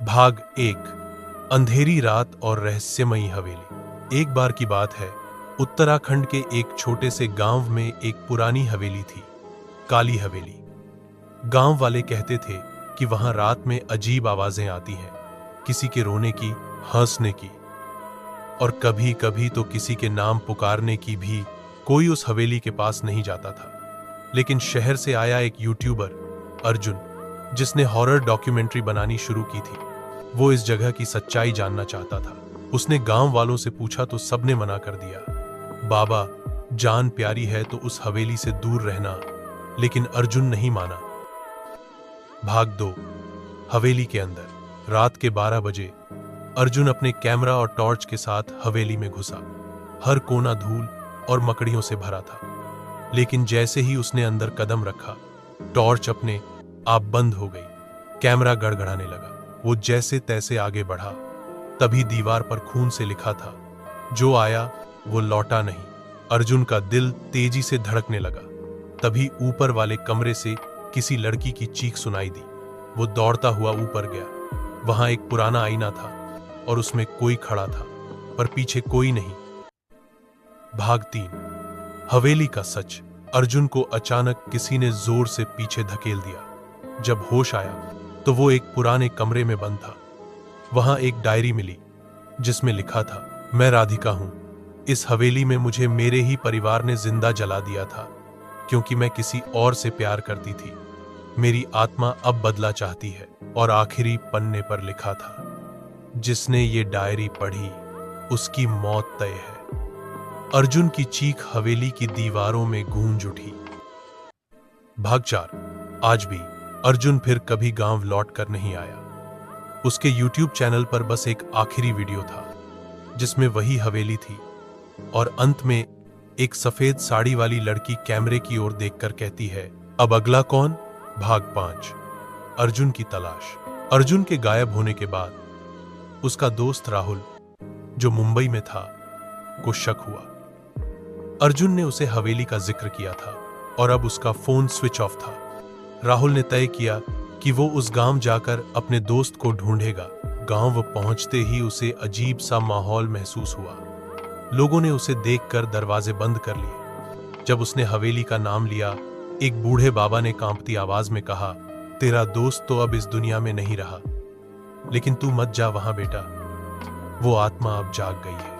भाग 1। अंधेरी रात और रहस्यमयी हवेली। एक बार की बात है, उत्तराखंड के एक छोटे से गांव में एक पुरानी हवेली थी, काली हवेली। गांव वाले कहते थे कि वहां रात में अजीब आवाजें आती हैं, किसी के रोने की, हंसने की, और कभी कभी तो किसी के नाम पुकारने की भी। कोई उस हवेली के पास नहीं जाता था। लेकिन शहर से आया एक यूट्यूबर अर्जुन, जिसने हॉरर डॉक्यूमेंट्री बनानी शुरू की थी, वो इस जगह की सच्चाई जानना चाहता था। उसने गांव वालों से पूछा तो सबने मना कर दिया। बाबा, जान प्यारी है तो उस हवेली से दूर रहना। लेकिन अर्जुन नहीं माना। भाग 2। हवेली के अंदर। रात के 12 बजे अर्जुन अपने कैमरा और टॉर्च के साथ हवेली में घुसा। हर कोना धूल और मकड़ियों से भरा था। लेकिन जैसे ही उसने अंदर कदम रखा, टॉर्च अपने आप बंद हो गई। कैमरा गड़गड़ाने लगा। वो जैसे तैसे आगे बढ़ा। तभी दीवार पर खून से लिखा था, जो आया वो लौटा नहीं। अर्जुन का दिल तेजी से धड़कने लगा। तभी ऊपर वाले कमरे से किसी लड़की की चीख सुनाई दी। वो दौड़ता हुआ ऊपर गया। वहां एक पुराना आईना था और उसमें कोई खड़ा था, पर पीछे कोई नहीं। भाग 3। हवेली का सच। अर्जुन को अचानक किसी ने जोर से पीछे धकेल दिया। जब होश आया तो वो एक पुराने कमरे में बंद था। वहां एक डायरी मिली जिसमें लिखा था, मैं राधिका हूं। इस हवेली में मुझे मेरे ही परिवार ने जिंदा जला दिया था, क्योंकि मैं किसी और से प्यार करती थी। मेरी आत्मा अब बदला चाहती है। और आखिरी पन्ने पर लिखा था, जिसने ये डायरी पढ़ी उसकी मौत तय है। अर्जुन की चीख हवेली की दीवारों में गूंज उठी। भाग 4। आज भी अर्जुन फिर कभी गांव लौट कर नहीं आया। उसके YouTube चैनल पर बस एक आखिरी वीडियो था, जिसमें वही हवेली थी, और अंत में एक सफेद साड़ी वाली लड़की कैमरे की ओर देखकर कहती है, अब अगला कौन? भाग 5। अर्जुन की तलाश। अर्जुन के गायब होने के बाद उसका दोस्त राहुल, जो मुंबई में था, को शक हुआ। अर्जुन ने उसे हवेली का जिक्र किया था और अब उसका फोन स्विच ऑफ था। राहुल ने तय किया कि वो उस गांव जाकर अपने दोस्त को ढूंढेगा। गांव पहुंचते ही उसे अजीब सा माहौल महसूस हुआ। लोगों ने उसे देखकर दरवाजे बंद कर लिए। जब उसने हवेली का नाम लिया, एक बूढ़े बाबा ने कांपती आवाज में कहा, तेरा दोस्त तो अब इस दुनिया में नहीं रहा, लेकिन तू मत जा वहां बेटा, वो आत्मा अब जाग गई है।